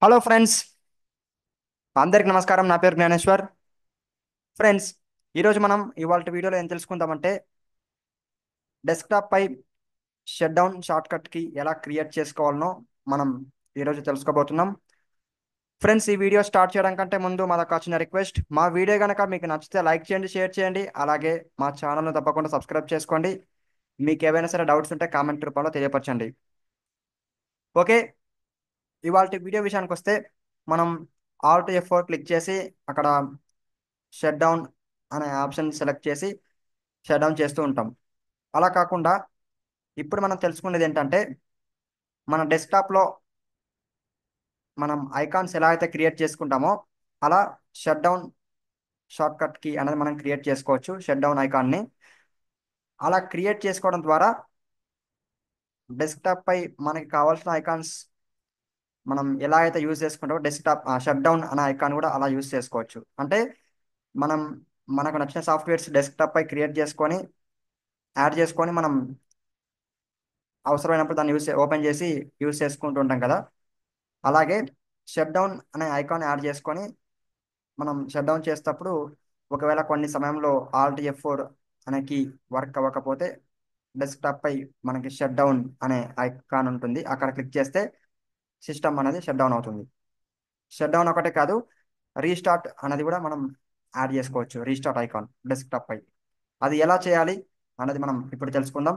Hello friends, అందరికి నమస్కారం. నా పేరు జ్ఞానేశ్వర్. ఫ్రెండ్స్, ఈరోజు మనం ఇవాళ వీడియోలో ఏం తెలుసుకుందామంటే డెస్క్టాప్ పై షట్ డౌన్ షార్ట్ కట్ కి ఎలా క్రియేట్ చేసుకోవాలనో మనం ఈరోజు తెలుసుకోబోతున్నాం. ఫ్రెండ్స్, ఈ వీడియో స్టార్ట్ చేయడం కంటే ముందు మాకు చిన్న రిక్వెస్ట్. మా వీడియో కనుక మీకు నచ్చితే లైక్ చేయండి, షేర్ చేయండి. అలాగే మా ఛానల్ను తప్పకుండా సబ్స్క్రైబ్ చేసుకోండి. మీకు ఏవైనా సరే డౌట్స్ ఉంటే కామెంట్ రూపంలో తెలియపరచండి. ఓకే, ఇవాళ వీడియో విషయానికి వస్తే మనం ఆల్ట్ F4 క్లిక్ చేసి అక్కడ షట్ డౌన్ అనే ఆప్షన్ సెలెక్ట్ చేసి షట్ డౌన్ చేస్తూ ఉంటాం. అలా కాకుండా ఇప్పుడు మనం తెలుసుకునేది ఏంటంటే మన డెస్క్టాప్లో మనం ఐకాన్స్ ఎలా అయితే క్రియేట్ చేసుకుంటామో అలా shut down shortcut key అనేది మనం క్రియేట్ చేసుకోవచ్చు. షట్ డౌన్ ఐకాన్ని అలా క్రియేట్ చేసుకోవడం ద్వారా డెస్క్టాప్ పై మనకి కావాల్సిన ఐకాన్స్ మనం ఎలా అయితే యూజ్ చేసుకుంటామో డెస్క్టాప్ షట్ డౌన్ అనే ఐకాన్ కూడా అలా యూజ్ చేసుకోవచ్చు. అంటే మనం మనకు నచ్చిన సాఫ్ట్వేర్స్ డెస్క్టాప్ పై క్రియేట్ చేసుకొని యాడ్ చేసుకొని మనం అవసరమైనప్పుడు దాన్ని ఓపెన్ చేసి యూజ్ చేసుకుంటూ ఉంటాం కదా. అలాగే షట్ డౌన్ అనే ఐకాన్ యాడ్ చేసుకొని మనం షట్ డౌన్ చేసేటప్పుడు ఒకవేళ కొన్ని సమయంలో Alt F4 అనే కీ వర్క్ అవ్వకపోతే డెస్క్టాప్ పై మనకి షట్ డౌన్ అనే ఐకాన్ ఉంటుంది, అక్కడ క్లిక్ చేస్తే సిస్టమ్ అనేది షట్ డౌన్ అవుతుంది. షట్ డౌన్ ఒకటే కాదు, రీస్టార్ట్ అనేది కూడా మనం యాడ్ చేసుకోవచ్చు. రీస్టార్ట్ ఐకాన్ డెస్క్టాప్ పై అది ఎలా చేయాలి అనేది మనం ఇప్పుడు తెలుసుకుందాం.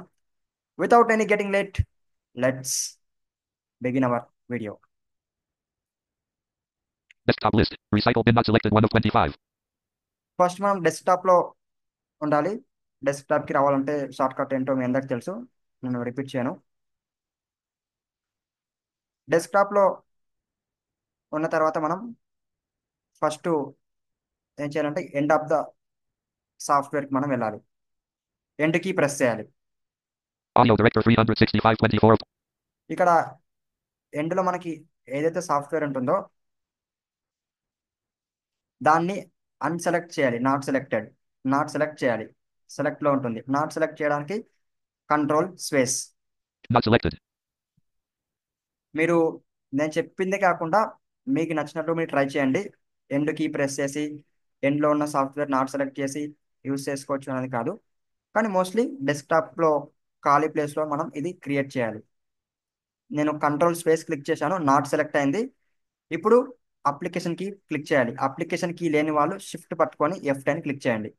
Without any getting late, let's begin our video. Desktop list. Recycle bin not selected 1 of 25. First మనం డెస్క్టాప్లో ఉండాలి. డెస్క్టాప్కి రావాలంటే షార్ట్ కట్ ఏంటో మీ అందరికి తెలుసు, నేను రిపీట్ చేయను. డెస్క్టాప్లో ఉన్న తర్వాత మనం ఫస్ట్ ఏం చేయాలంటే ఎండ్ ఆఫ్ ద సాఫ్ట్వేర్కి మనం వెళ్ళాలి. ఎండ్కి ప్రెస్ చేయాలి. Audio director 365 24. ఇక్కడ ఎండ్లో మనకి ఏదైతే సాఫ్ట్వేర్ ఉంటుందో దాన్ని అన్సెలెక్ట్ చేయాలి. నాట్ సెలెక్ట్ చేయాలి. సెలెక్ట్లో ఉంటుంది. నాట్ సెలెక్ట్ చేయడానికి కంట్రోల్ స్పేస్. Not selected. మీరు నేను చెప్పిందే కాకుండా మీకు నచ్చినట్టు మీరు ట్రై చేయండి. ఎండ్ కీ ప్రెస్ చేసి ఎండ్లో ఉన్న సాఫ్ట్వేర్ నాట్ సెలెక్ట్ చేసి యూస్ చేసుకోవచ్చు అనేది కాదు, కానీ మోస్ట్లీ డెస్క్టాప్లో ఖాళీ ప్లేస్లో మనం ఇది క్రియేట్ చేయాలి. నేను కంట్రోల్ స్పేస్ క్లిక్ చేశాను, నాట్ సెలెక్ట్ అయింది. ఇప్పుడు అప్లికేషన్ కీ క్లిక్ చేయాలి. అప్లికేషన్ కీ లేని వాళ్ళు షిఫ్ట్ పట్టుకొని F10 క్లిక్ చేయండి.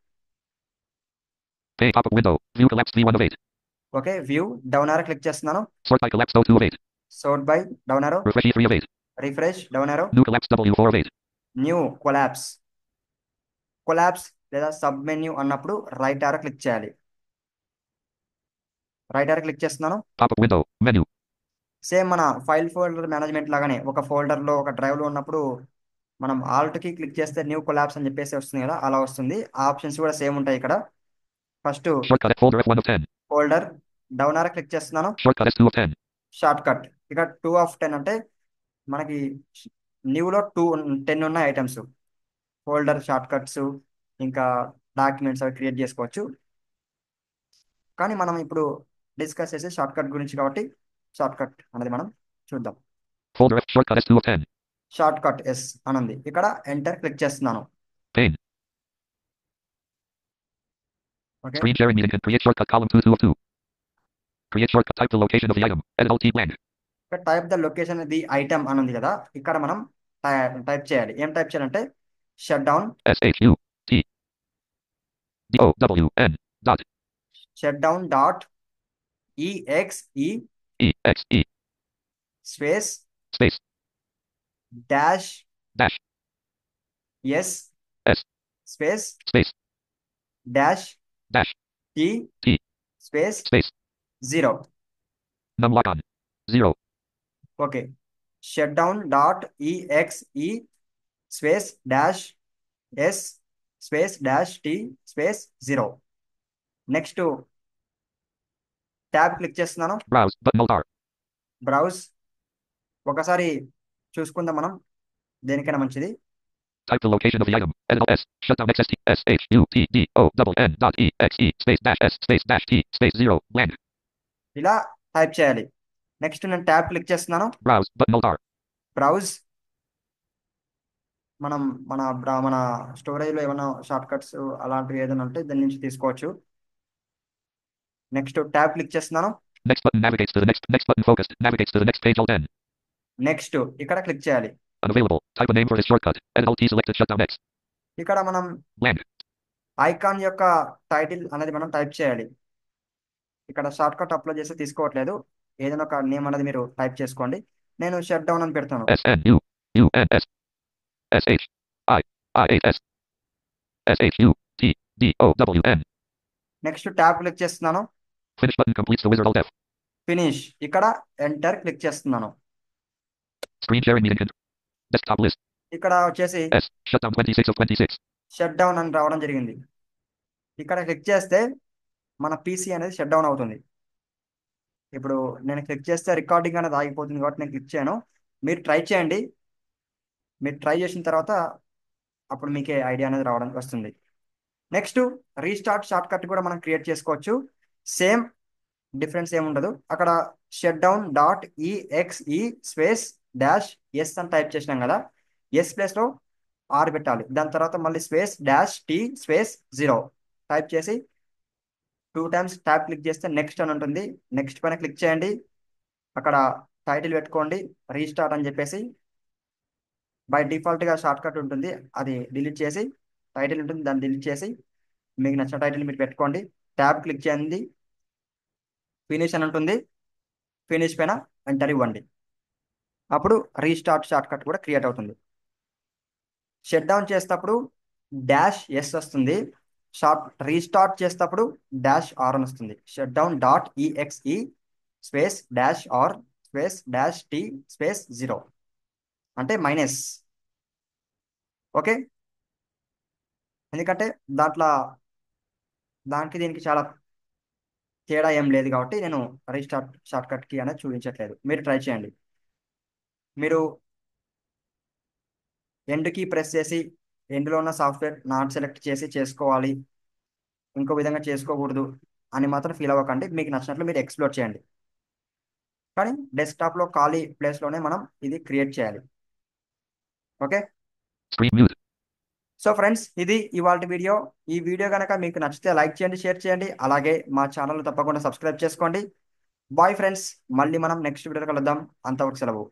Pay pop-up window. View collapsed V1 of 8. Okay, view down ఆరో క్లిక్ చేస్తున్నాను. Sort by collapsed O2 of 8. Sort by down ఆరో. Refresh E3 of 8. Refresh down ఆరో. New collapsed W4 of 8. New collapse. Collapse లేదా sub menu అన్నప్పుడు right ఆరో click చేయాలి. Right ఆరో click చేస్తున్నాను. Pop-up window. Menu. సేమ్ మన ఫైల్ ఫోల్డర్ మేనేజ్మెంట్ లాగానే ఒక ఫోల్డర్లో ఒక డ్రైవ్లో ఉన్నప్పుడు మనం ఆల్ట్కి క్లిక్ చేస్తే న్యూ కొలాప్స్ అని చెప్పేసి వస్తుంది కదా, అలా వస్తుంది. ఆ ఆప్షన్స్ కూడా సేమ్ ఉంటాయి ఇక్కడ. First Shortcut folder F1 of 10. Folder down ఆరో క్లిక్ చేస్తున్నాను. Shortcut S2 of 10. Short cut ఇక 2 of 10 అంటే మనకి న్యూలో 10 ఉన్న ఐటమ్స్ ఫోల్డర్ షార్ట్ కట్స్ ఇంకా డాక్యుమెంట్స్ అవి క్రియేట్ చేసుకోవచ్చు. కానీ మనం ఇప్పుడు డిస్కస్ చేసే షార్ట్ కట్ గురించి కాబట్టి షార్ట్ కట్ అనేది మనం చూద్దాం. Folder F. Shortcut S2 of 10. Shortcut S అని ఉంది, ఇక్కడ ఎంటర్ క్లిక్ చేస్తున్నాను. Pane. Okay, Screen sharing meeting can create shortcut column 2 of 2. Create shortcut. Type the location of the item. Edit Alt T blank. ఇక్కడ type the location the item అని ఉంది కదా, ఇక్కడ మనం టైప్ చేయాలి. ఏం టైప్ చేయాలంటే shut down SHUT DOWN dot shut down dot EXE EXE space space dash dash S S space space dash dash T T space space 0. num lock on 0 okay, shut down dot EXE space dash S space dash T space 0. Next tab click చేస్తున్నాను. browse button alt R browse ఒకసారి చూసుకుందాం మనం, దేనికైనా మంచిది. type the location of the item edit S shutdown XST SHUTDOWN dot EXE space dash S space dash T space 0 blank ఇలా type చేయాలి. Next నేను tab click చేస్తున్నాను. browse button alt R browse మనం మన స్టోరేజ్లో ఏమైనా షార్ట్ కట్స్ అలాంటివి ఏదైనా ఉంటే దాని నుంచి తీసుకోవచ్చు. నెక్స్ట్ ట్యాబ్ క్లిక్ చేస్తున్నాను. Next button navigates to the next button focused. Navigates to the next page. Alt N. Next ఇక్కడ క్లిక్ చేయాలి. Unavailable. Type a name for this shortcut. Edit Alt T selected. Shutdown X. ఇక్కడ మనం Blank. Icon యొక్క title అనేది మనం type చేయాలి. ఇక్కడ short cut upload చేస్తే తీసుకోవట్లేదు. ఏదైనా ఒక నేమ్ అనేది మీరు టైప్ చేసుకోండి. నేను షట్ డౌన్ అని పెడతాను. S N U U N S S H I I A S S H U T D O W N. Next tab click చేస్తున్నాను. Finish button completes the wizard. Alt F. Finish. ఇక్కడ enter click చేస్తున్నాను. Screen sharing meeting. Desktop list. ఇక్కడ వచ్చేసి S. Shutdown 26 of 26. Shut down అని రావడం జరిగింది. ఇక్కడ click చేస్తే మన పీసీ అనేది షట్ డౌన్ అవుతుంది. ఇప్పుడు నేను క్లిక్ చేస్తే రికార్డింగ్ అనేది ఆగిపోతుంది కాబట్టి నేను క్లిక్ చేయను. మీరు ట్రై చేయండి. మీరు ట్రై చేసిన తర్వాత అప్పుడు మీకే ఐడియా అనేది రావడం వస్తుంది. నెక్స్ట్ రీస్టార్ట్ షార్ట్ కట్ కూడా మనం క్రియేట్ చేసుకోవచ్చు. సేమ్ డిఫరెన్స్ ఏముండదు. అక్కడ shut down dot EXE space dash S అని టైప్ చేసినాం కదా, ఎస్ ప్లేస్లో ఆర్ పెట్టాలి. దాని తర్వాత మళ్ళీ space dash T space 0 type చేసి 2 టైమ్స్ ట్యాబ్ క్లిక్ చేస్తే నెక్స్ట్ అని ఉంటుంది. నెక్స్ట్ పైన క్లిక్ చేయండి. అక్కడ టైటిల్ పెట్టుకోండి రీస్టార్ట్ అని చెప్పేసి. బై డిఫాల్ట్గా షార్ట్ కట్ ఉంటుంది, అది డిలీట్ చేసి టైటిల్ ఉంటుంది దాన్ని డిలీట్ చేసి మీకు నచ్చిన టైటిల్ మీరు పెట్టుకోండి. ట్యాబ్ క్లిక్ చేయండి, ఫినిష్ అని ఉంటుంది. ఫినిష్ పైన ఎంటర్ ఇవ్వండి. అప్పుడు రీస్టార్ట్ షార్ట్ కట్ కూడా క్రియేట్ అవుతుంది. షట్ డౌన్ చేసేటప్పుడు డాష్ ఎస్ వస్తుంది. రీస్టార్ట్ చేసేటప్పుడు డాష్ ఆర్ అని వస్తుంది. Shut down dot EXE space dash R space dash T space 0 అంటే మైనస్. ఓకే, ఎందుకంటే దానికి దీనికి చాలా తేడా ఏం లేదు కాబట్టి నేను రీస్టార్ట్ షార్ట్ కట్ కీ అనేది చూపించట్లేదు. మీరు ట్రై చేయండి. మీరు ఎండ్ కీ ప్రెస్ చేసి ఎండ్లో ఉన్న సాఫ్ట్వేర్ నాట్ సెలెక్ట్ చేసి చేసుకోవాలి, ఇంకో విధంగా చేసుకోకూడదు అని మాత్రం ఫీల్ అవ్వకండి. మీకు నచ్చినట్లు మీరు ఎక్స్ప్లోర్ చేయండి. కానీ డెస్క్టాప్లో ఖాళీ ప్లేస్లోనే మనం ఇది క్రియేట్ చేయాలి. Okay, Screen mute. So friends, ఇది ఇవాళ వీడియో. ఈ వీడియో కనుక మీకు నచ్చితే లైక్ చేయండి, షేర్ చేయండి. అలాగే మా ఛానల్ తప్పకుండా సబ్స్క్రైబ్ చేసుకోండి. బాయ్ ఫ్రెండ్స్, మళ్ళీ మనం నెక్స్ట్ వీడియోలో కలుద్దాం. అంతవరకు సెలవు.